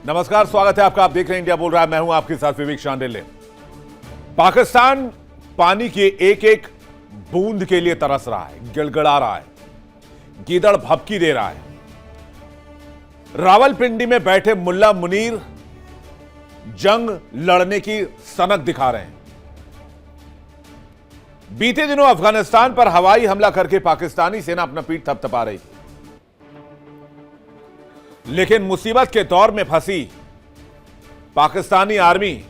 नमस्कार, स्वागत है आपका। आप देख रहे हैं इंडिया बोल रहा है। मैं हूं आपके साथ विवेक शांडिल्य। पाकिस्तान पानी की एक एक बूंद के लिए तरस रहा है, गिड़गिड़ा रहा है, गीदड़ भभकी दे रहा है। रावलपिंडी में बैठे मुल्ला मुनीर जंग लड़ने की सनक दिखा रहे हैं। बीते दिनों अफगानिस्तान पर हवाई हमला करके पाकिस्तानी सेना अपना पीठ थपथपा रही थी, लेकिन मुसीबत के दौर में फंसी पाकिस्तानी आर्मी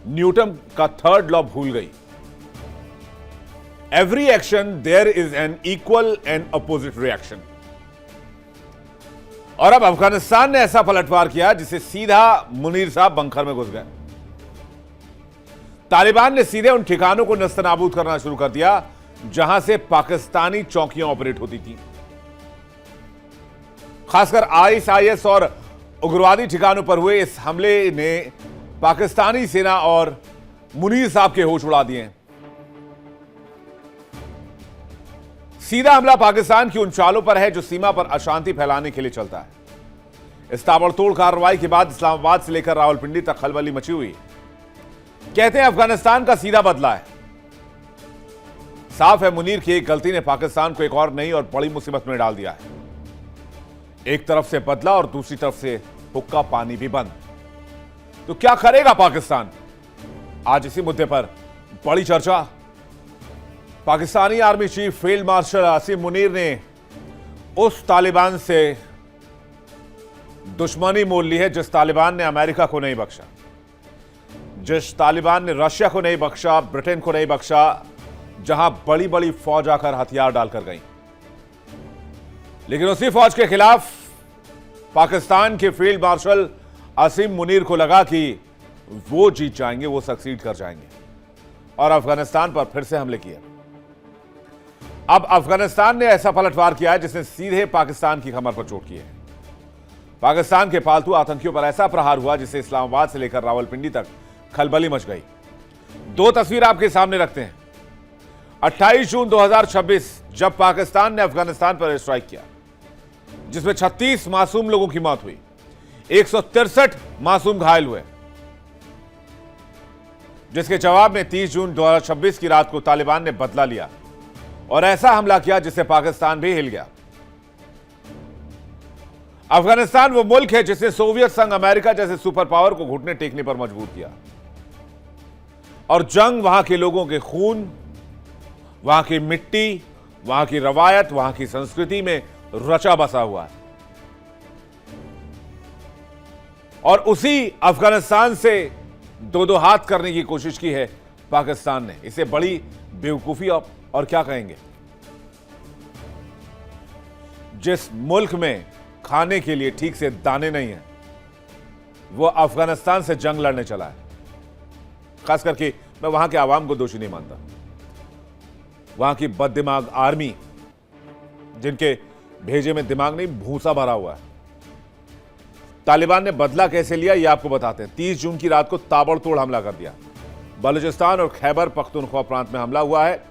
न्यूटन का थर्ड लॉ भूल गई। Every action there is an equal and opposite reaction. और अब अफगानिस्तान ने ऐसा पलटवार किया जिसे सीधा मुनीर साहब बंकर में घुस गए। तालिबान ने सीधे उन ठिकानों को नस्तनाबूद करना शुरू कर दिया जहां से पाकिस्तानी चौकियां ऑपरेट होती थी। खासकर आईएसआईएस और उग्रवादी ठिकानों पर हुए इस हमले ने पाकिस्तानी सेना और मुनीर साहब के होश उड़ा दिए। सीधा हमला पाकिस्तान की उन चालों पर है जो सीमा पर अशांति फैलाने के लिए चलता है। इस ताबड़तोड़ कार्रवाई के बाद इस्लामाबाद से लेकर रावलपिंडी तक खलबली मची हुई। कहते हैं अफगानिस्तान का सीधा बदला है। साफ है, मुनीर की एक गलती ने पाकिस्तान को एक और नई और बड़ी मुसीबत में डाल दिया है। एक तरफ से बदला और दूसरी तरफ से हुक्का पानी भी बंद। तो क्या करेगा पाकिस्तान? आज इसी मुद्दे पर बड़ी चर्चा। Pakistani army chief field marshal Asim Munir ने उस तालिबान से दुश्मनी मोल ली है जिस तालिबान ने अमेरिका को नहीं बख्शा, जिस तालिबान ने रशिया को नहीं बख्शा, ब्रिटेन को नहीं बख्शा, जहां बड़ी बड़ी फौज आकर हथियार डालकर गई। लेकिन उसी फौज के खिलाफ पाकिस्तान के फील्ड मार्शल आसिम मुनीर को लगा कि वो जीत जाएंगे, वो सक्सीड कर जाएंगे, और अफगानिस्तान पर फिर से हमले किए। अब अफगानिस्तान ने ऐसा पलटवार किया है जिसने सीधे पाकिस्तान की कमर पर चोट की है। पाकिस्तान के पालतू आतंकियों पर ऐसा प्रहार हुआ जिससे इस्लामाबाद से लेकर रावलपिंडी तक खलबली मच गई। दो तस्वीर आपके सामने रखते हैं। 28 जून 2026 जब पाकिस्तान ने अफगानिस्तान पर स्ट्राइक किया जिसमें 36 मासूम लोगों की मौत हुई, 163 मासूम घायल हुए, जिसके जवाब में 30 जून 2026 की रात को तालिबान ने बदला लिया और ऐसा हमला किया जिससे पाकिस्तान भी हिल गया। अफगानिस्तान वो मुल्क है जिसने सोवियत संघ अमेरिका जैसे सुपर पावर को घुटने टेकने पर मजबूर किया, और जंग वहां के लोगों के खून, वहां की मिट्टी, वहां की रवायत, वहां की संस्कृति में रचा बसा हुआ है। और उसी अफगानिस्तान से दो दो हाथ करने की कोशिश की है पाकिस्तान ने। इसे बड़ी बेवकूफी और क्या कहेंगे। जिस मुल्क में खाने के लिए ठीक से दाने नहीं है, वो अफगानिस्तान से जंग लड़ने चला है। खास करके मैं वहां के आवाम को दोषी नहीं मानता। वहां की बददिमाग आर्मी, जिनके भेजे में दिमाग नहीं भूसा भरा हुआ है। तालिबान ने बदला कैसे लिया ये आपको बताते हैं। 30 जून की रात को ताबड़तोड़ हमला कर दिया। बलूचिस्तान और खैबर पख्तूनख्वा प्रांत में हमला हुआ है।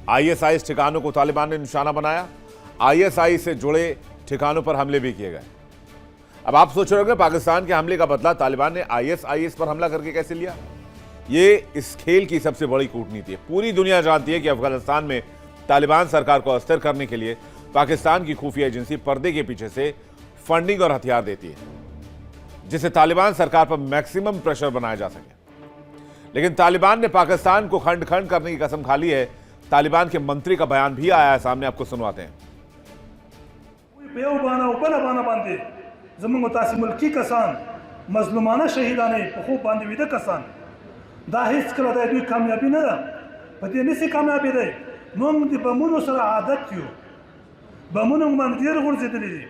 आईएसआईएस ठिकानों को तालिबान ने निशाना बनाया। आईएसआई से जुड़े ठिकानों पर हमले भी किए गए। अब आप सोच रहे होंगे पाकिस्तान के हमले का बदला तालिबान ने आईएसआईएस पर हमला करके कैसे लिया। ये इस खेल की सबसे बड़ी कूटनीति है। पूरी दुनिया जानती है कि अफगानिस्तान में तालिबान सरकार को अस्थिर करने के लिए पाकिस्तान की खुफिया एजेंसी पर्दे के पीछे से फंडिंग और हथियार देती है, जिससे तालिबान सरकार पर मैक्सिमम प्रेशर बनाया जा सके। लेकिन तालिबान ने पाकिस्तान को खंड खंड करने की कसम खा ली है। तालिबान के मंत्री का बयान भी आया है सामने, आपको सुनवाते हैं। मजलूमाना शहीदाने खूब बांधे विदे कसान दाहिस कला दे दुई कामयाबी न पति निसी कामयाबी दे मंग दि बमुनो सर आदत थियो बमुनो मन देर गुण जितली दी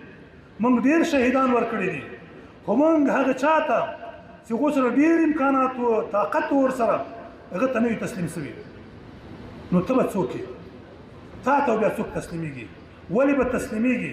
मंग देर शहीदान वर कड़ी दी हमंग हग चाहता सिगोसर देर इम्कानात व ताकत वर सर अगर तने तस्लीम सवी नो तब चोकी था तो बया चोक तस्लीमीगी वली ब तस्लीमीगी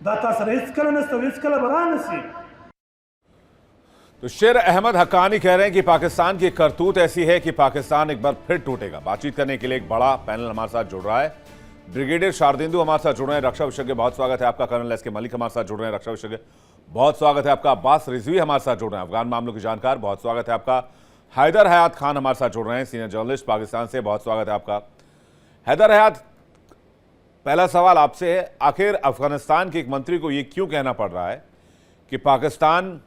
दाता सर हिचकल नसतं हिचकल बरा नसी तो शेर अहमद हक्कानी कह रहे हैं कि पाकिस्तान की करतूत ऐसी है कि पाकिस्तान एक बार फिर टूटेगा। बातचीत करने के लिए एक बड़ा पैनल हमारे साथ जुड़ रहा है। ब्रिगेडियर शारदेंदु हमारे साथ जुड़ रहे हैं, रक्षा विशेषज्ञ, बहुत स्वागत है आपका। कर्नल एस के मलिक हमारे साथ जुड़ रहे हैं, रक्षा विशेषज्ञ, बहुत स्वागत है आपका। अब्बास रिजवी हमारे साथ जुड़ रहे हैं, अफगान मामलों की जानकार, बहुत स्वागत है आपका। हैदर हयात खान हमारे साथ जुड़ रहे हैं, सीनियर जर्नलिस्ट पाकिस्तान से, बहुत स्वागत है आपका। हैदर हयात, पहला सवाल आपसे है, आखिर अफगानिस्तान के एक मंत्री को यह क्यों कहना पड़ रहा है कि पाकिस्तान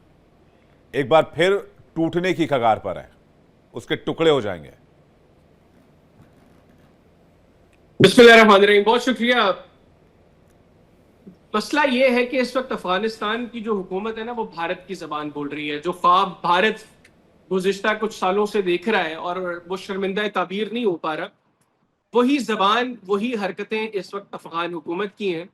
एक बार फिर टूटने की कगार पर है, उसके टुकड़े हो जाएंगे? बिस्मिल्लाहिर्रहमानिर्रहीम, बहुत शुक्रिया। मसला ये है कि इस वक्त अफगानिस्तान की जो हुकूमत है ना, वो भारत की जबान बोल रही है। जो ख्वाब भारत गुज़िश्ता कुछ सालों से देख रहा है और वो शर्मिंदा ताबीर नहीं हो पा रहा, वही जबान, वही हरकतें इस वक्त अफगान हुकूमत की हैं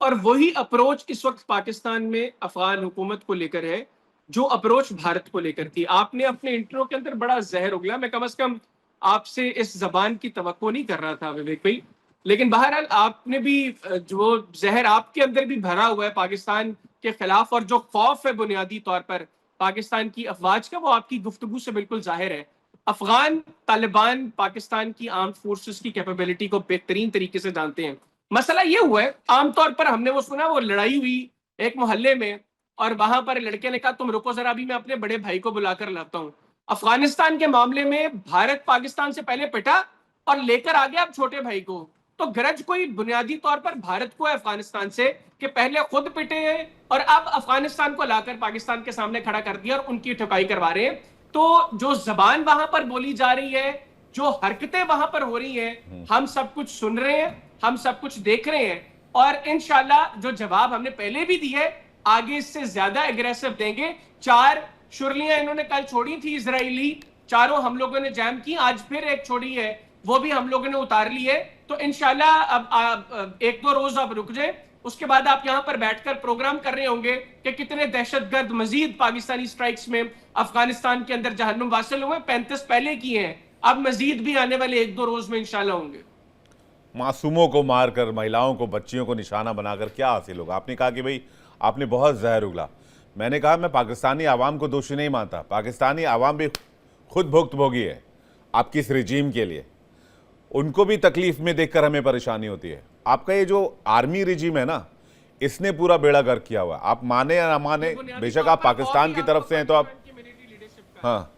और वही अप्रोच इस वक्त पाकिस्तान में अफगान हुकूमत को लेकर है जो अप्रोच भारत को लेकर थी। आपने अपने इंट्रो के अंदर बड़ा जहर उगला, मैं कम से कम आपसे इस जबान की तवक्को नहीं कर रहा था विवेक भाई, लेकिन बहरहाल आपने भी जो जहर आपके अंदर भी भरा हुआ है पाकिस्तान के खिलाफ और जो खौफ है बुनियादी तौर पर पाकिस्तान की अफवाज का, वो आपकी गुफ्तगू से बिल्कुल जाहिर है। अफगान तालिबान पाकिस्तान की आर्म फोर्सेस की कैपेबिलिटी को बेहतरीन तरीके से जानते हैं। मसला ये हुआ है, आमतौर पर हमने वो सुना, वो लड़ाई हुई एक मोहल्ले में और वहां पर लड़के ने कहा तुम रुको जरा, अभी मैं अपने बड़े भाई को बुलाकर लाता हूं। अफगानिस्तान के मामले में भारत पाकिस्तान से पहले पिटा और लेकर आ गया अब छोटे भाई को। तो गरज कोई बुनियादी तौर पर भारत को है अफगानिस्तान से कि पहले खुद पिटे हैं और अब अफगानिस्तान को लाकर पाकिस्तान के सामने खड़ा कर दिया और उनकी ठुकाई करवा रहे हैं। तो जो जबान वहां पर बोली जा रही है, जो हरकतें वहां पर हो रही हैं, हम सब कुछ सुन रहे हैं, हम सब कुछ देख रहे हैं और इंशाल्लाह जो जवाब हमने पहले भी दिए, आगे इससे ज्यादा एग्रेसिव देंगे। 4 शुरलियां इन्होंने कल छोड़ी थी इजरायली, चारों हम लोगों ने जैम की, आज फिर एक छोड़ी है, वो भी हम लोगों ने उतार ली है। तो इंशाल्लाह अब 1-2 रोज आप रुक जाए, उसके बाद आप यहां पर बैठकर प्रोग्राम कर रहे होंगे कि कितने दहशतगर्द मजीद पाकिस्तानी स्ट्राइक्स में अफगानिस्तान के अंदर जहन्नुम वासिल हुए। 35 पहले किए हैं, अब मजीद भी आने वाले 1-2 रोज में इंशाल्लाह होंगे। मासूमों को मारकर, महिलाओं को, बच्चियों को निशाना बनाकर क्या हासिल होगा? आपने कहा कि भाई आपने बहुत जहर उगला। मैंने कहा मैं पाकिस्तानी आवाम को दोषी नहीं मानता, पाकिस्तानी आवाम भी खुद भुक्तभोगी है आपकी इस रिजीम के लिए, उनको भी तकलीफ में देखकर हमें परेशानी होती है। आपका ये जो आर्मी रिजीम है ना, इसने पूरा बेड़ा गर्क किया हुआ है। आप माने या ना माने, बेशक आप पाकिस्तान की तरफ से हैं तो आप, हाँ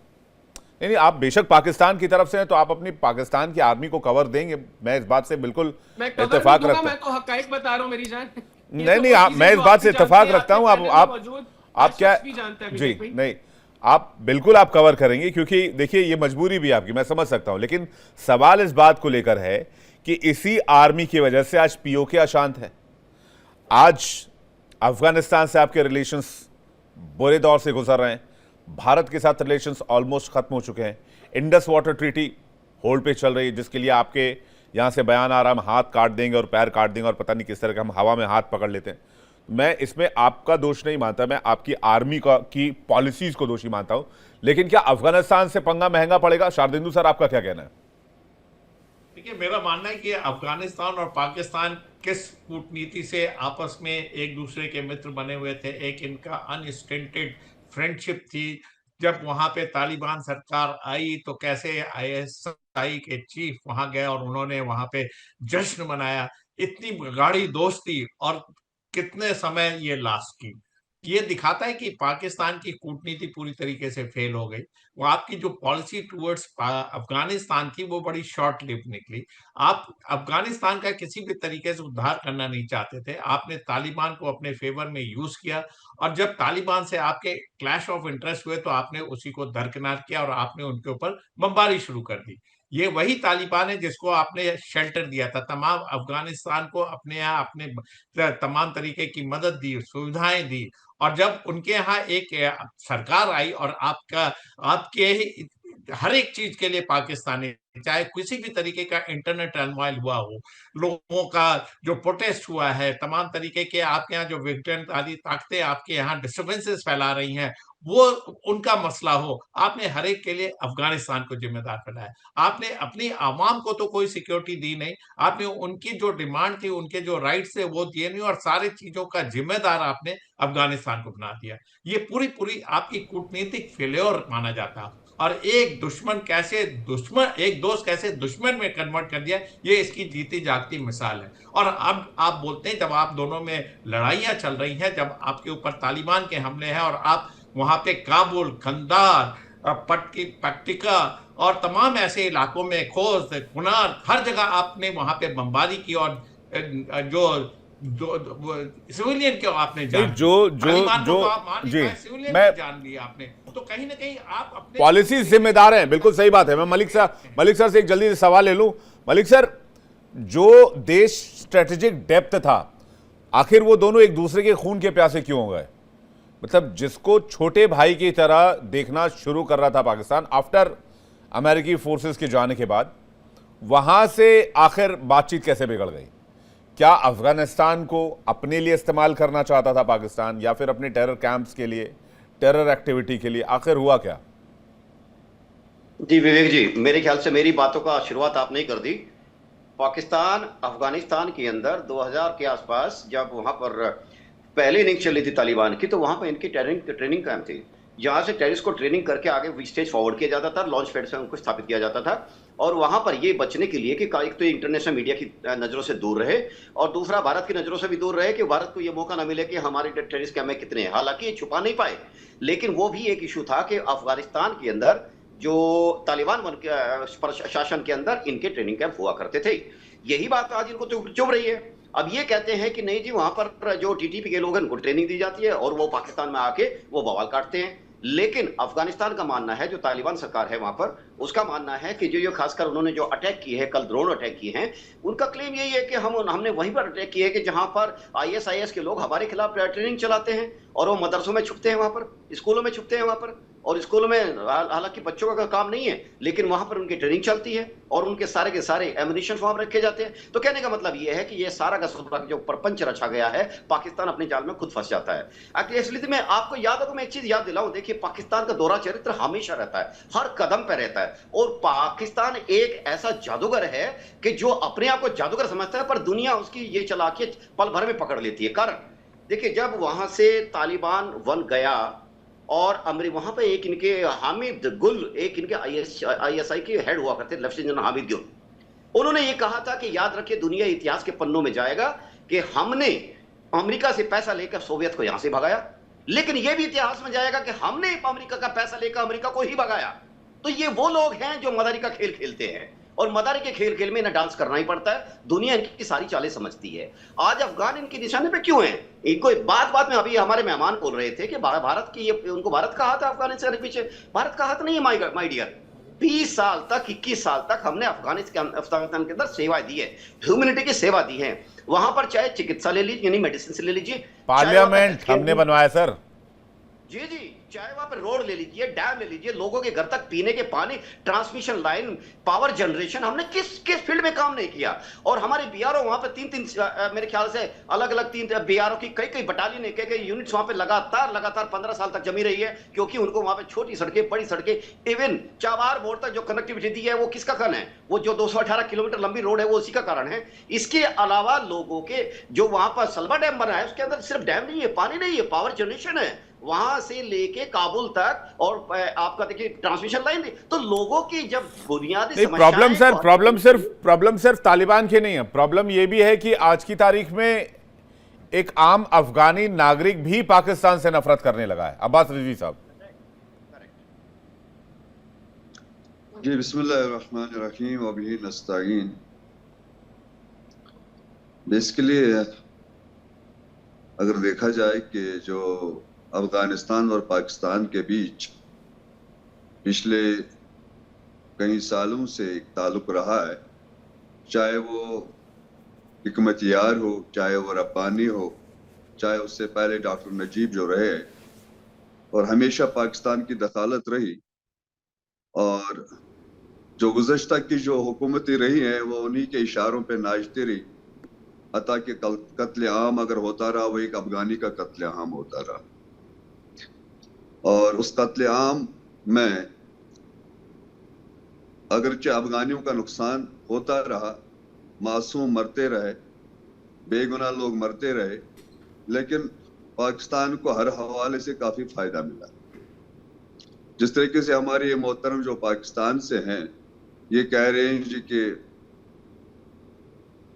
नहीं, आप बेशक पाकिस्तान की तरफ से हैं तो आप अपनी पाकिस्तान की आर्मी को कवर देंगे, मैं इस बात से बिल्कुल इत्तेफाक रखता हूं। मैं तो हकाइक बता रहा हूं मेरी जान। नहीं, मैं इस बात से इत्तेफाक रखता हूं। आप क्या जी नहीं, आप बिल्कुल आप कवर करेंगे क्योंकि देखिए ये मजबूरी भी आपकी, मैं समझ सकता हूं, लेकिन सवाल इस बात को लेकर है कि इसी आर्मी की वजह से आज पीओके अशांत है। आज अफगानिस्तान से आपके रिलेशंस बुरे दौर से गुजर रहे हैं, भारत के साथ रिलेशंस ऑलमोस्ट खत्म हो चुके हैं, इंडस वाटर ट्रीटी होल्ड पे चल रही है जिसके लिए आपके यहां से बयान आ रहा है हम हाथ काट देंगे और पैर काट देंगे और पता नहीं किस तरह का हम हवा में हाथ पकड़ लेते हैं। मैं इसमें आपका दोष नहीं मानता, मैं आपकी आर्मी की पॉलिसीज को दोषी मानता हूं। लेकिन क्या अफगानिस्तान से पंगा महंगा पड़ेगा? शारदेंदु सर, आपका क्या कहना है? देखिए, मेरा मानना है कि अफगानिस्तान और पाकिस्तान किस कूटनीति से आपस में एक दूसरे के मित्र बने हुए थे, एक इनका अनस्टिंटेड फ्रेंडशिप थी। जब वहां पे तालिबान सरकार आई तो कैसे आईएसआई के चीफ वहां गए और उन्होंने वहां पे जश्न मनाया, इतनी गाढ़ी दोस्ती और कितने समय ये लास्ट की। ये दिखाता है कि पाकिस्तान की कूटनीति पूरी तरीके से फेल हो गई। वो आपकी जो पॉलिसी टुवर्ड्स अफगानिस्तान थी वो बड़ी शॉर्ट लिव निकली। आप अफगानिस्तान का किसी भी तरीके से उद्धार करना नहीं चाहते थे, आपने तालिबान को अपने फेवर में यूज किया और जब तालिबान से आपके क्लैश ऑफ इंटरेस्ट हुए तो आपने उसी को दरकिनार किया और आपने उनके ऊपर बमबारी शुरू कर दी। ये वही तालिबान है जिसको आपने शेल्टर दिया था, तमाम अफगानिस्तान को अपने यहाँ अपने तमाम तरीके की मदद दी, सुविधाएं दी और जब उनके यहाँ एक सरकार आई और आपके हर एक चीज के लिए पाकिस्तानी, चाहे किसी भी तरीके का इंटरनेट टर्मोइल हुआ हो, लोगों का जो प्रोटेस्ट हुआ है, तमाम तरीके के आपके यहाँ जो विघटनकारी ताकतें आपके यहाँ डिस्टर्बेंसेस फैला रही हैं, वो उनका मसला हो। आपने हर एक के लिए अफगानिस्तान को जिम्मेदार बनाया। आपने अपनी आवाम को तो कोई सिक्योरिटी दी नहीं। आपने उनकी जो डिमांड थी, उनके जो राइट्स थे वो दिए नहीं, और सारी चीजों का जिम्मेदार आपने अफगानिस्तान को बना दिया। ये पूरी पूरी आपकी कूटनीतिक फेल्योर माना जाता है। और एक दोस्त कैसे दुश्मन में कन्वर्ट कर दिया, ये इसकी जीती जागती मिसाल है। और अब आप बोलते हैं, जब आप दोनों में लड़ाइयां चल रही हैं, जब आपके ऊपर तालिबान के हमले हैं और आप वहां पे काबुल, कंधार, पट्टिका और तमाम ऐसे इलाकों में, खोस्त, कुनार, हर जगह आपने वहां पे बमबारी की, और जो सिविलियन क्यों आपने नहीं, जान जो ली? जो तालिबान को जो तो आप मान नहीं जी, पाए, सिविलियन मैं की जान ली आपने। तो कहीं ना कहीं आप अपने पॉलिसी जिम्मेदार हैं, बिल्कुल सही बात है। मैं मलिक सर से एक जल्दी से सवाल ले लूं। मलिक सर, जो देश स्ट्रेटेजिक डेप्थ था, आखिर वो दोनों एक दूसरे के खून के प्यासे क्यों हो गए? मतलब जिसको छोटे भाई की तरह देखना शुरू कर रहा था पाकिस्तान आफ्टर अमेरिकी फोर्सेस के जाने के बाद, वहां से आखिर बातचीत कैसे बिगड़ गई? क्या अफगानिस्तान को अपने लिए इस्तेमाल करना चाहता था पाकिस्तान, या फिर अपने टेरर कैंप्स के लिए, टेरर एक्टिविटी के लिए? आखिर हुआ क्या? जी विवेक जी, मेरे ख्याल से मेरी बातों का शुरुआत आपने ही कर दी। पाकिस्तान अफगानिस्तान के अंदर 2000 के आसपास जब वहां पर पहली इनिंग चली थी तालिबान की, तो वहां पर इनकी ट्रेनिंग कैंप थी, जहां से टेररिस्ट को ट्रेनिंग करके आगे स्टेज फॉरवर्ड किया जाता था, लॉन्च पैड से उनको स्थापित किया जाता था। और वहां पर ये बचने के लिए कि एक तो इंटरनेशनल मीडिया की नजरों से दूर रहे, और दूसरा भारत की नजरों से भी दूर रहे, कि भारत को ये मौका ना मिले कि हमारे टेररिस्ट कैंप में कितने हैं। हालांकि ये छुपा नहीं पाए, लेकिन वो भी एक इशू था कि अफगानिस्तान के अंदर जो तालिबान शासन के अंदर इनके ट्रेनिंग कैंप हुआ करते थे। यही बात आज इनको चुभ रही है। अब ये कहते हैं कि नहीं जी, वहां पर जो टीटीपी के लोग हैं उनको ट्रेनिंग दी जाती है और वो पाकिस्तान में आके वो बवाल काटते हैं। लेकिन अफगानिस्तान का मानना है, जो तालिबान सरकार है वहां पर, उसका मानना है कि जो खासकर उन्होंने जो अटैक किए हैं, कल ड्रोन अटैक किए हैं, उनका क्लेम यही है कि हमने वहीं पर अटैक किए हैं कि जहां पर आईएसआईएस के लोग हमारे खिलाफ ट्रेनिंग चलाते हैं, और वो मदरसों में छुपते हैं, वहां पर स्कूलों में छुपते हैं वहां पर। और स्कूलों में हालांकि बच्चों का काम नहीं है, लेकिन वहां पर उनकी ट्रेनिंग चलती है और उनके सारे के सारे एमुनिशन वहां रखे जाते हैं। तो कहने का मतलब यह है कि ये सारा का सारा जो प्रपंच रचा गया है, पाकिस्तान अपने जाल में खुद फंस जाता है। इसलिए मैं आपको मैं एक चीज याद दिलाऊं, देखिए पाकिस्तान का दोहरा चरित्र हमेशा रहता है, हर कदम पर रहता है। और पाकिस्तान एक ऐसा जादूगर है कि जो अपने आप को जादूगर समझता है, पर दुनिया उसकी ये चला के पल भर में पकड़ लेती है। कारण देखिए, जब वहां से तालिबान वन गया और वहां पे एक इनके हामिद गुल, एक इनके आईएसआई के हेड हुआ करते, लेफ्टिनेंट जनरल हामिद गुल, उन्होंने ये कहा था कि याद रखिए, दुनिया इतिहास के पन्नों में जाएगा कि हमने अमेरिका से पैसा लेकर सोवियत को यहां से भगाया, लेकिन यह भी इतिहास में जाएगा कि हमने अमेरिका का पैसा लेकर अमेरिका को ही भगाया। तो ये वो लोग हैं जो मदारी का खेल खेलते हैं, और मदारी के खेल में इन्हें डांस करना ही पड़ता है। दुनिया इनकी सारी चालें समझती है। आज अफगान इनके निशाने पे क्यों है? इनको बात में अभी हमारे मेहमान बोल रहे थे कि भारत की उनको भारत का हाथ है अफगानिस्तान के पीछे। भारत का हाथ नहीं है माय डियर। 20 साल तक, 21 साल तक हमने अफगानिस्तान के अंदर सेवाएं दी है, ह्यूमैनिटी की सेवा दी है। वहां पर चाहे चिकित्सा ले लीजिए, यानी मेडिसिन से ले लीजिए, पार्लियामेंट हमने बनवाया सर। जी, चाहे वहां पर रोड ले लीजिए, डैम ले लीजिए, लोगों के घर तक पीने के पानी, ट्रांसमिशन लाइन, पावर जनरेशन, हमने किस फील्ड में काम नहीं किया। और हमारे बीआरओ वहां पे 3 मेरे ख्याल से अलग अलग 3 बीआरओ की कई बटालियन, कई यूनिट्स वहां पे लगातार 15 साल तक जमी रही है, क्योंकि उनको वहां पे छोटी सड़कें, बड़ी सड़कें, इवन चाबार बोर्ड तक जो कनेक्टिविटी दी है, वो किसका कारण है? वो जो 218 किलोमीटर लंबी रोड है, वो उसी का कारण है। इसके अलावा लोगों के जो वहां पर सलवा डैम बना है, उसके अंदर सिर्फ डैम नहीं है, पानी नहीं है, पावर जनरेशन है, वहां से लेके काबुल तक, और आपका देखिए ट्रांसमिशन लाइन। तो लोगों की जब बुनियादी प्रॉब्लम सिर्फ तालिबान की नहीं है, प्रॉब्लम यह भी है कि आज की तारीख में एक आम अफगानी नागरिक भी पाकिस्तान से नफरत करने लगा है। अब्बास रिजवी साहब। जी बिस्मिल्लाहिर्रहमानिर्रहीम व बिही नस्तईन। बेसिकली अगर देखा जाए कि जो अफगानिस्तान और पाकिस्तान के बीच पिछले कई सालों से एक ताल्लुक रहा है, चाहे वो हिकमत यार हो, चाहे वो रब्बानी हो, चाहे उससे पहले डॉक्टर नजीब जो रहे, और हमेशा पाकिस्तान की दखालत रही। और जो गुज़श्ता की जो हुकूमतें रही हैं, वो उन्हीं के इशारों पे नाचती रही, हत्ता कि कत्ल आम अगर होता रहा, वो एक अफगानी का कत्ल आम होता रहा। और उस कत्लेआम में अगरचे अफगानियों का नुकसान होता रहा, मासूम मरते रहे, बेगुनाह लोग मरते रहे, लेकिन पाकिस्तान को हर हवाले से काफी फायदा मिला। जिस तरीके से हमारे ये मोहतरम जो पाकिस्तान से हैं ये कह रहे हैं जी कि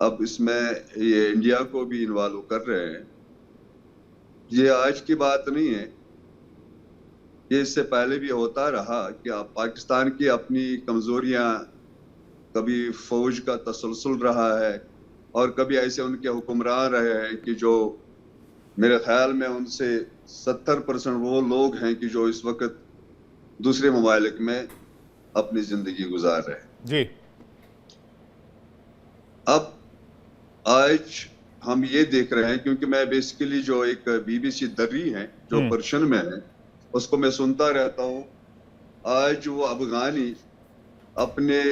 अब इसमें ये इंडिया को भी इन्वॉल्व कर रहे हैं, ये आज की बात नहीं है, ये इससे पहले भी होता रहा कि आप पाकिस्तान की अपनी कमजोरियां, कभी फौज का तसलसल रहा है और कभी ऐसे उनके हुक्मरान रहे हैं कि जो मेरे ख्याल में उनसे 70% वो लोग हैं कि जो इस वक्त दूसरे ममालिक में अपनी जिंदगी गुजार रहे हैं। जी, अब आज हम ये देख रहे हैं, क्योंकि मैं बेसिकली जो एक BBC दर्री है जो पर्शियन में है उसको मैं सुनता रहता हूँ। आज वो अफगानी अपने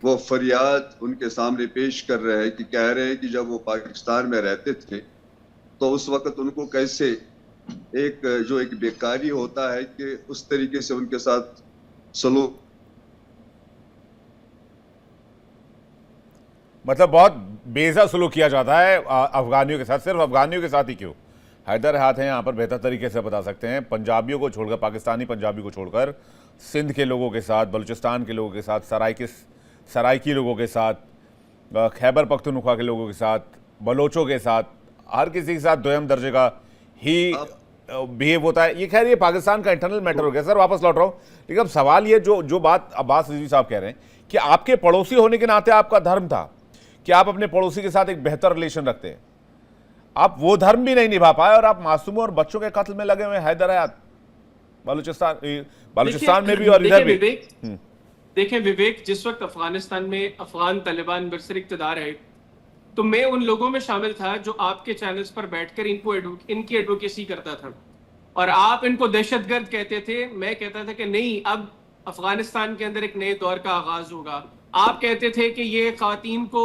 वो फरियाद उनके सामने पेश कर रहे हैं कि कह रहे हैं कि जब वो पाकिस्तान में रहते थे तो उस वक्त उनको कैसे एक जो एक बेकारी होता है कि उस तरीके से उनके साथ सलूक, मतलब बहुत बेजा सलूक किया जाता है अफगानियों के साथ। सिर्फ अफगानियों के साथ ही क्यों, हैदर हाथ हैं यहाँ पर बेहतर तरीके से बता सकते हैं। पंजाबियों को छोड़कर, पाकिस्तानी पंजाबी को छोड़कर सिंध के लोगों के साथ, बलूचिस्तान के लोगों के साथ, सराइकी लोगों के साथ, खैबर पख्तूनख्वा के लोगों के साथ, बलोचों के साथ, हर किसी के साथ दोयम दर्जे का ही बिहेव होता है। ये खैर ये पाकिस्तान का इंटरनल मैटर हो गया। सर वापस लौट रहा हूँ, लेकिन अब सवाल ये जो बात अब्बास रिजवी साहब कह रहे हैं कि आपके पड़ोसी होने के नाते आपका धर्म था कि आप अपने पड़ोसी के साथ एक बेहतर रिलेशन रखते हैं, आप वो धर्म भी नहीं निभा पाए और आप मासूमों और बच्चों के कत्ल में लगे हुए। हैदर हयात बलूचिस्तान में भी और इधर भी। देखें विवेक, जिस वक्त अफगानिस्तान में अफगान तालिबान बरसर इक़्तिदार है तो मैं उन लोगों में शामिल था जो आपके चैनल्स पर बैठकर इनकी एडवोकेसी करता था और आप इनको दहशतगर्द कहते थे। मैं कहता था कि नहीं, अब अफगानिस्तान के अंदर एक नए दौर का आगाज होगा। आप कहते थे कि ये ख़वातीन को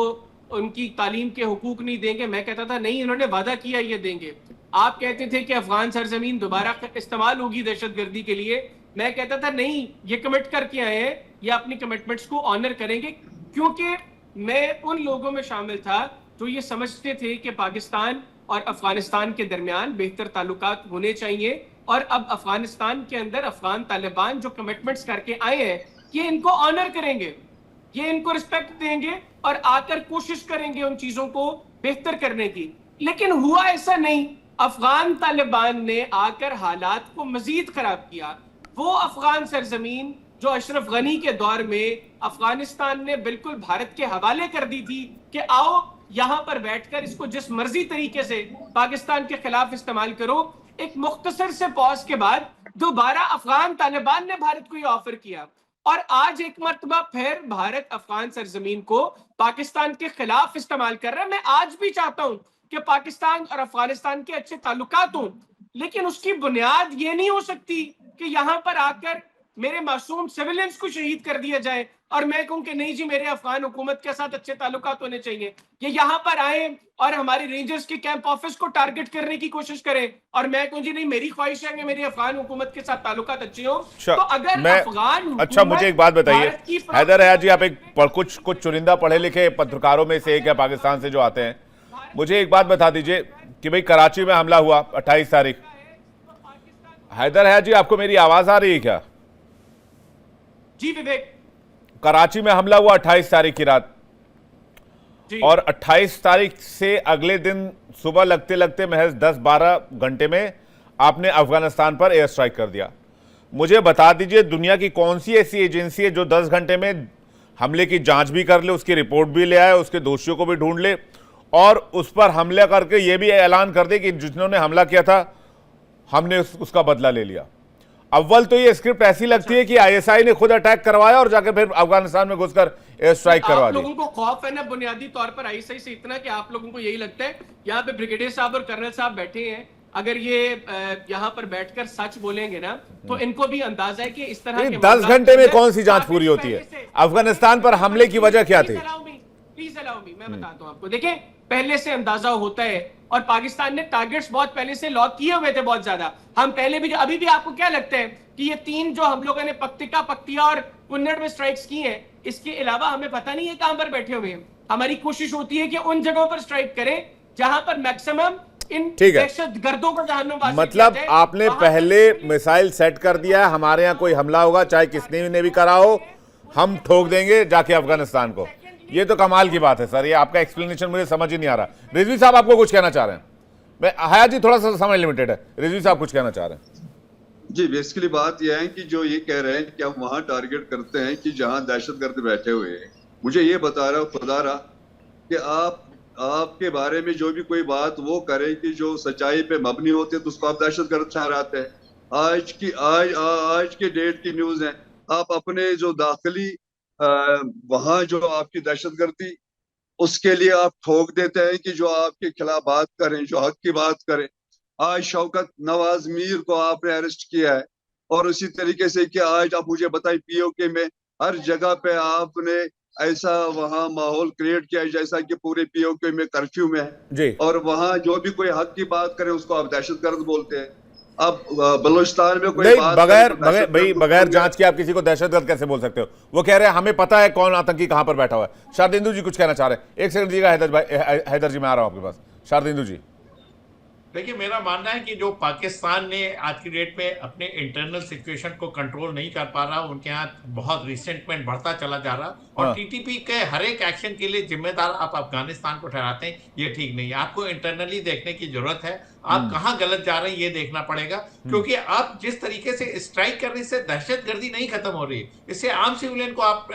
उनकी तालीम के हुकूक नहीं देंगे, मैं कहता था नहीं, इन्होंने वादा किया ये देंगे। आप कहते थे कि अफगान सरजमीन दोबारा इस्तेमाल होगी दहशतगर्दी के लिए, मैं कहता था नहीं, ये कमिट करके आए हैं, ये अपनी कमिटमेंट्स को ऑनर करेंगे। क्योंकि मैं उन लोगों में शामिल था जो ये समझते थे कि पाकिस्तान और अफगानिस्तान के दरमियान बेहतर ताल्लुकात होने चाहिए और अब अफगानिस्तान के अंदर अफगान तालिबान जो कमिटमेंट्स करके आए हैं ये इनको ऑनर करेंगे, ये इनको रिस्पेक्ट देंगे और आकर कोशिश करेंगे उन चीजों को बेहतर करने की। लेकिन हुआ ऐसा नहीं। अफगान तालिबान ने आकर हालात को मजीद खराब किया। वो अफगान सरजमीन जो अशरफ गनी के दौर में अफगानिस्तान ने बिल्कुल भारत के हवाले कर दी थी कि आओ यहां पर बैठकर इसको जिस मर्जी तरीके से पाकिस्तान के खिलाफ इस्तेमाल करो, एक मुख्तसर से पॉज के बाद दोबारा अफगान तालिबान ने भारत को ये ऑफर किया और आज एक मर्तबा फिर भारत अफगान सरजमीन को पाकिस्तान के खिलाफ इस्तेमाल कर रहा है। मैं आज भी चाहता हूं कि पाकिस्तान और अफगानिस्तान के अच्छे ताल्लुकात हों, लेकिन उसकी बुनियाद ये नहीं हो सकती कि यहां पर आकर मेरे मासूम सिविलियंस को शहीद कर दिया जाए और मैं कहूं कि नहीं जी मेरे अफगान हुकूमत के साथ अच्छे ताल्लुकात होने चाहिए। ये यहाँ पर आए और हमारे रेंजर्स के कैंप ऑफिस को टारगेट करने की कोशिश करें और मैं कहूं जी नहीं, मेरी ख्वाहिश है कि मेरी अफगान हुकूमत के साथ ताल्लुकात अच्छे हो। तो अगर अफगान अच्छा, मुझे एक बात बताइए हैदर हयात जी, आप एक कुछ चुनिंदा पढ़े लिखे पत्रकारों में से एक है पाकिस्तान से जो आते हैं, मुझे एक बात बता दीजिए कि भाई कराची में हमला हुआ 28 तारीख। हैदर हयात जी, आपको मेरी आवाज आ रही है क्या? जी विवेक, कराची में हमला हुआ 28 तारीख की रात और 28 तारीख से अगले दिन सुबह लगते लगते महज 10-12 घंटे में आपने अफगानिस्तान पर एयर स्ट्राइक कर दिया। मुझे बता दीजिए दुनिया की कौन सी ऐसी एजेंसी है जो 10 घंटे में हमले की जांच भी कर ले, उसकी रिपोर्ट भी ले आए, उसके दोषियों को भी ढूंढ ले और उस पर हमला करके यह भी ऐलान कर दे कि जिन्होंने हमला किया था हमने उसका बदला ले लिया। अव्वल तो ये स्क्रिप्ट ऐसी लगती है कि आईएसआई ने खुद अटैक करवाया और जाकर फिर अफगानिस्तान में घुसकर एयर स्ट्राइक करवा दी। आप लोगों को खौफ है ना बुनियादी तौर पर आईएसआई से इतना कि आप लोगों को यही लगता है यहाँ पे ब्रिगेडियर साहब और कर्नल साहब बैठे हैं, अगर ये यहाँ पर बैठकर सच बोलेंगे ना तो इनको भी अंदाजा है कि इस तरह के 10 घंटे में कौन सी जांच पूरी होती है? अफगानिस्तान पर हमले की वजह क्या थी? प्लीज अलाउ मी, मैं बताता हूँ आपको। देखिए पहले से अंदाजा होता है, और पाकिस्तान ने टारगेट्स बहुत पहले से लॉक किए हुए थे बहुत ज्यादा। हम पहले भी, अभी भी आपको क्या लगता है कि ये 3 जो हम लोगों ने पक्तिका, पक्तिया और कुन्नड़ में स्ट्राइक्स की हैं, इसके अलावा हमें पता नहीं है कहां पर बैठे हुए हैं। हमारी कोशिश होती है कि उन जगहों पर स्ट्राइक करें जहां पर मैक्सिमम इन दहशतगर्दों को जहन्नुम, मतलब आपने पहले मिसाइल सेट कर दिया है, हमारे यहाँ कोई हमला होगा चाहे किसने ने भी करा हो, हम ठोक देंगे जाके अफगानिस्तान को। ये तो कमाल की बात है सर, ये आपका एक्सप्लेनेशन मुझे समझ ही नहीं आ रहा। रिजवी साहब आपको कुछ कहना चाह रहे हैं? मैं हया जी थोड़ा सा समय लिमिटेड है, रिजवी साहब कुछ कहना चाह रहे हैं? जी, बेसिकली बात यह है कि जो ये कह रहे हैं कि हम वहां टारगेट करते हैं कि जहां दहशतगर्द बैठे हुए हैं, मुझे ये बता रहा खुदा रहा कि आपके बारे में जो भी कोई बात वो करे कि जो सच्चाई पे मबनी होती है तो उसको आप दहशतगर्द ठहराते हैं। आज की डेट की न्यूज है, आप अपने जो दाखिली वहां जो आपकी दहशतगर्दी, उसके लिए आप ठोक देते हैं कि जो आपके खिलाफ बात करें, जो हक की बात करें। आज शौकत नवाज मीर को आपने अरेस्ट किया है, और उसी तरीके से कि आज आप मुझे बताएं पीओके में हर जगह पे आपने ऐसा वहां माहौल क्रिएट किया जैसा कि पूरे पीओके में कर्फ्यू में है, और वहां जो भी कोई हक की बात करे उसको आप दहशतगर्द बोलते हैं। अब बलूचिस्तान में कोई बात बगैर जांच के आप किसी को दहशतगर्द कैसे बोल सकते हो? वो कह रहे हैं हमें पता है कौन आतंकी कहां पर बैठा हुआ है। शारदेंदु जी कुछ कहना चाह रहे हैं? एक सेकंड दीजिएगा हैदर जी, मैं आ रहा हूं आपके पास। शारदेंदु जी, देखिए, मेरा मानना है कि जो पाकिस्तान ने आज की डेट में अपने इंटरनल सिचुएशन को कंट्रोल नहीं कर पा रहा, उनके यहाँ बहुत रिसेंटमेंट बढ़ता चला जा रहा, और टीटीपी के हर एक एक्शन के लिए जिम्मेदार आप अफगानिस्तान को ठहराते हैं, ये ठीक नहीं है। आपको इंटरनली देखने की जरूरत है, आप कहाँ गलत जा रहे हैं ये देखना पड़ेगा, क्योंकि आप जिस तरीके से स्ट्राइक करने से दहशतगर्दी नहीं खत्म हो रही, इससे आम सिविलियन को आप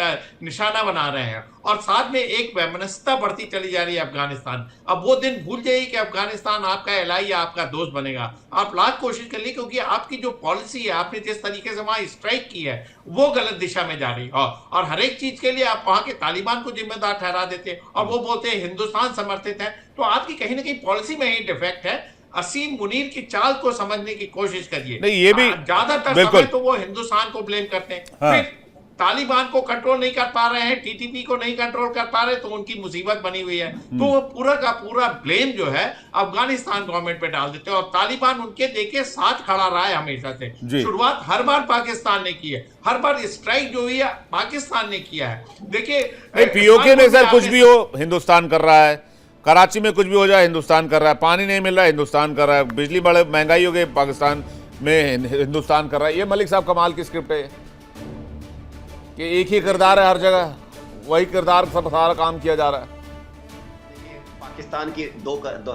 निशाना बना रहे हैं, और साथ में एक वैमनस्यता बढ़ती चली जा रही है अफगानिस्तान। अब वो दिन भूल जाइए कि अफगानिस्तान आपका एलाई या आपका दोस्त बनेगा। आप लाख कोशिश कर ली, क्योंकि आपकी जो पॉलिसी है, आपने जिस तरीके से वहां स्ट्राइक की है, वो गलत दिशा में जा रही है, और हर एक चीज के लिए आप वहां के तालिबान को जिम्मेदार ठहरा देते हैं, और वो बोलते हैं हिंदुस्तान समर्थित है। तो आपकी कहीं ना कहीं पॉलिसी में ही डिफेक्ट है। असीम मुनीर की चाल को समझने की कोशिश करिए। नहीं, ये भी ज्यादातर समय तो वो हिंदुस्तान को ब्लेम करते हैं, फिर तालिबान को कंट्रोल नहीं कर पा रहे हैं, टीटीपी को नहीं कंट्रोल कर पा रहे, तो उनकी मुसीबत बनी हुई है। तो वो पूरा का पूरा ब्लेम जो है अफगानिस्तान गवर्नमेंट पे डाल देते हैं, और तालिबान उनके देखे साथ खड़ा रहा है हमेशा से। शुरुआत हर बार पाकिस्तान ने की है, हर बार स्ट्राइक जो हुई है पाकिस्तान ने किया है। देखिए, पीओके में सर कुछ भी हो हिंदुस्तान कर रहा है, कराची में कुछ भी हो जाए हिंदुस्तान कर रहा है, पानी नहीं मिल रहा है हिंदुस्तान कर रहा है, बिजली बड़े महंगाई हो गई पाकिस्तान में हिंदुस्तान कर रहा है। ये मलिक साहब कमाल की स्क्रिप्ट है कि एक ही किरदार है हर जगह, वही किरदार सब सारा काम किया जा रहा है। पाकिस्तान की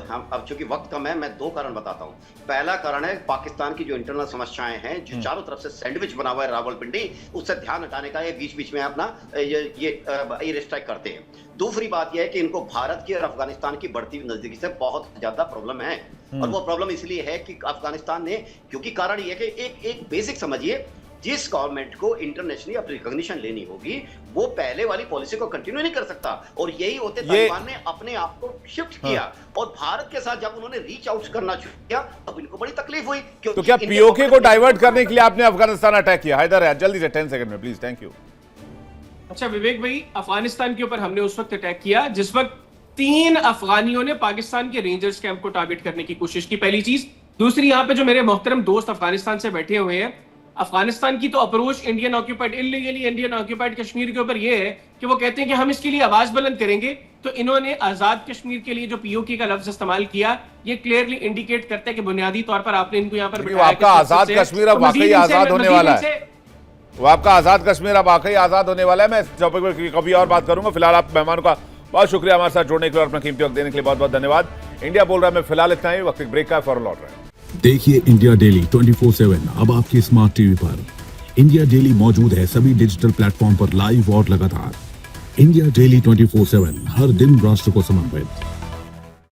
हम अब चूंकि वक्त कम है, मैं 2 कारण बताता हूँ। पहला कारण है पाकिस्तान की जो इंटरनल समस्याएं हैं, जो चारों तरफ से सैंडविच बना हुआ है रावलपिंडी, उससे ध्यान हटाने का ये बीच बीच में अपना ये स्ट्राइक करते हैं। दूसरी बात यह है कि इनको भारत की और अफगानिस्तान की बढ़ती हुई नजदीकी से बहुत ज्यादा प्रॉब्लम है, और वो प्रॉब्लम इसलिए है कि अफगानिस्तान ने, क्योंकि कारण ये है कि एक बेसिक समझिए, जिस गवर्नमेंट को इंटरनेशनली अपनी रिकॉग्निशन लेनी होगी, वो पहले वाली पॉलिसी को कंटिन्यू नहीं कर सकता, और यही होते तालिबान ने अपने आप को शिफ्ट किया, और भारत के साथ जब उन्होंने रीच आउट करना शुरू किया, तब इनको बड़ी तकलीफ हुई। तो क्या पीओके को डाइवर्ट करने के लिए आपने अफगानिस्तान अटैक किया? हैदर है, जल्दी से 10 सेकंड में प्लीज, थैंक यू। अच्छा विवेक भाई, अफगानिस्तान के ऊपर हमने उस वक्त अटैक किया जिस वक्त 3 अफगानियों ने पाकिस्तान के रेंजर्स कैंप को टारगेट करने की कोशिश की, पहली चीज। दूसरी, यहाँ पे जो मेरे मोहतरम दोस्त अफगानिस्तान से बैठे हुए हैं, अफगानिस्तान की तो approach Indian occupied, illegally Indian occupied Kashmir के ऊपर ये है कि वो कहते हैं कि हम इसके लिए आवाज बुलंद करेंगे। तो इन्होंने आजाद कश्मीर के लिए जो पीओके का लफ्ज इस्तेमाल किया, ये क्लियरली इंडिकेट करता है कि बुनियादी तौर पर आपने इनको यहाँ पर बिठाया। आपका आजाद कश्मीर अब वाकई आजाद होने वाला है, वो आपका आजाद कश्मीर अब वाकई आजाद होने वाला है। मैं इस टॉपिक पर कभी और बात करूंगा। फिलहाल आप मेहमानों का बहुत शुक्रिया हमारे साथ जुड़ने के लिए और अपना कीमती वक्त देने के लिए बहुत बहुत धन्यवाद। इंडिया बोल रहा है मैं फिलहाल इतना ही, वक्त ब्रेक का फौरन लौट रहा है। देखिए इंडिया डेली 24/7 अब आपकी स्मार्ट टीवी पर। इंडिया डेली मौजूद है सभी डिजिटल प्लेटफॉर्म पर लाइव और लगातार। इंडिया डेली 24/7 हर दिन राष्ट्र को समर्पित।